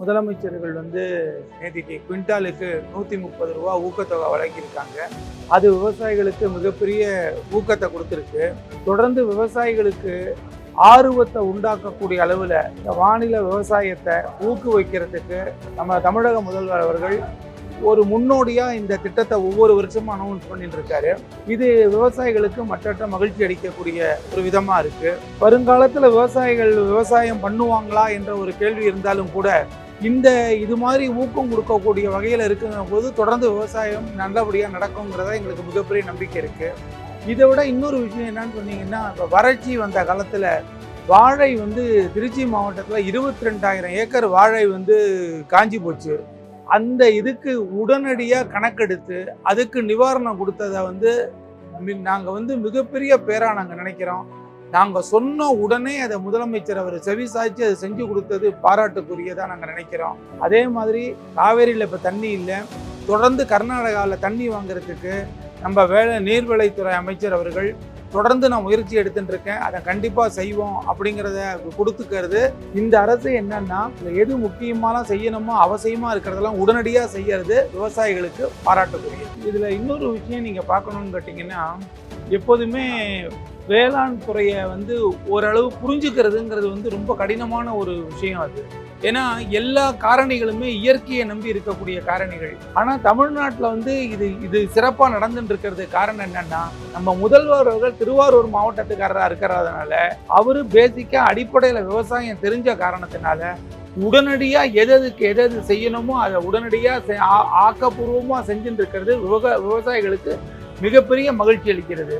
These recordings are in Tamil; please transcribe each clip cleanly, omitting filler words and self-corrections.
முதலமைச்சர்கள் நேற்றுக்கு குவிண்டாலுக்கு 130 ரூபா ஊக்கத்தொகை வழங்கியிருக்காங்க. அது விவசாயிகளுக்கு மிகப்பெரிய ஊக்கத்தை கொடுத்துருக்கு. தொடர்ந்து விவசாயிகளுக்கு ஆர்வத்தை உண்டாக்கக்கூடிய அளவில் இந்த வானிலை விவசாயத்தை ஊக்குவிக்கிறதுக்கு நம்ம தமிழக முதல்வர் அவர்கள் ஒரு முன்னோடியாக இந்த திட்டத்தை ஒவ்வொரு வருஷமும் அனௌன்ஸ் பண்ணிட்டு இருக்காரு. இது விவசாயிகளுக்கு மற்றற்ற மகிழ்ச்சி அளிக்கக்கூடிய ஒரு விதமாக இருக்குது. வருங்காலத்தில் விவசாயிகள் விவசாயம் பண்ணுவாங்களா என்ற ஒரு கேள்வி இருந்தாலும் கூட இது மாதிரி ஊக்கம் கொடுக்கக்கூடிய வகையில் இருக்குங்கிற போது தொடர்ந்து விவசாயம் நல்லபடியாக நடக்குங்கிறத எங்களுக்கு மிகப்பெரிய நம்பிக்கை இருக்குது. இதை விட இன்னொரு விஷயம் என்னன்னு சொன்னீங்கன்னா, இப்போ வறட்சி வந்த காலத்தில் வாழை திருச்சி மாவட்டத்தில் 22,000 ஏக்கர் வாழை காஞ்சி போச்சு. அந்த இதுக்கு உடனடியாக கணக்கெடுத்து அதுக்கு நிவாரணம் கொடுத்ததை நாங்கள் மிகப்பெரிய பேராக நாங்கள் நினைக்கிறோம். நாங்கள் சொன்ன உடனே அதை முதலமைச்சர் அவர் செவிசாய்ச்சி அதை செஞ்சு கொடுத்தது பாராட்டுக்குரியதாக நாங்கள் நினைக்கிறோம். அதே மாதிரி காவேரியில் இப்போ தண்ணி இல்லை, தொடர்ந்து கர்நாடகாவில் தண்ணி வாங்குறதுக்கு நம்ம நீர்வளத்துறை அமைச்சர் அவர்கள் தொடர்ந்து நான் முயற்சி எடுத்துட்டு இருக்கேன். அதை கண்டிப்பாக செய்வோம் அப்படிங்கிறத கொடுத்துக்கிறது. இந்த அரசு என்னன்னா, எது முக்கியமாக செய்யணுமோ அவசியமாக இருக்கிறதெல்லாம் உடனடியாக செய்யறது விவசாயிகளுக்கு பாராட்டுக்குரிய. இதில் இன்னொரு விஷயம் நீங்கள் பார்க்கணுன்னு கேட்டிங்கன்னா, எப்போதுமே வேளாண் துறையை ஓரளவு புரிஞ்சுக்கிறதுங்கிறது ரொம்ப கடினமான ஒரு விஷயம். அது ஏன்னா எல்லா காரணிகளுமே இயற்கையை நம்பி இருக்கக்கூடிய காரணிகள். ஆனால் தமிழ்நாட்டில் இது சிறப்பாக நடந்துட்டு இருக்கிறது காரணம் என்னன்னா, நம்ம முதல்வர் அவர்கள் திருவாரூர் மாவட்டத்துக்காரராக இருக்கிறதுனால அவர் பேசிக்காக அடிப்படையில் விவசாயம் தெரிஞ்ச காரணத்தினால உடனடியாக எது செய்யணுமோ அதை உடனடியாக ஆக்கப்பூர்வமாக செஞ்சுட்டு இருக்கிறது விவசாயிகளுக்கு மிகப்பெரிய மகிழ்ச்சி அளிக்கிறது.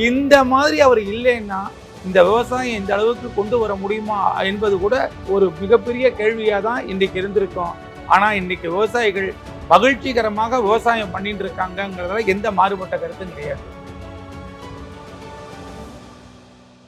இந்த மாதிரி அவர் இல்லைன்னா இந்த விவசாயம் இந்த அளவுக்கு கொண்டு வர முடியுமா என்பது கூட ஒரு மிகப்பெரிய கேள்வியாக தான் இன்றைக்கு இருந்திருக்கும். ஆனால் இன்றைக்கி விவசாயிகள் மகிழ்ச்சிகரமாக விவசாயம் பண்ணிட்டு இருக்காங்கங்கிறதுல எந்த மாறுபட்ட கருத்தும் கிடையாது.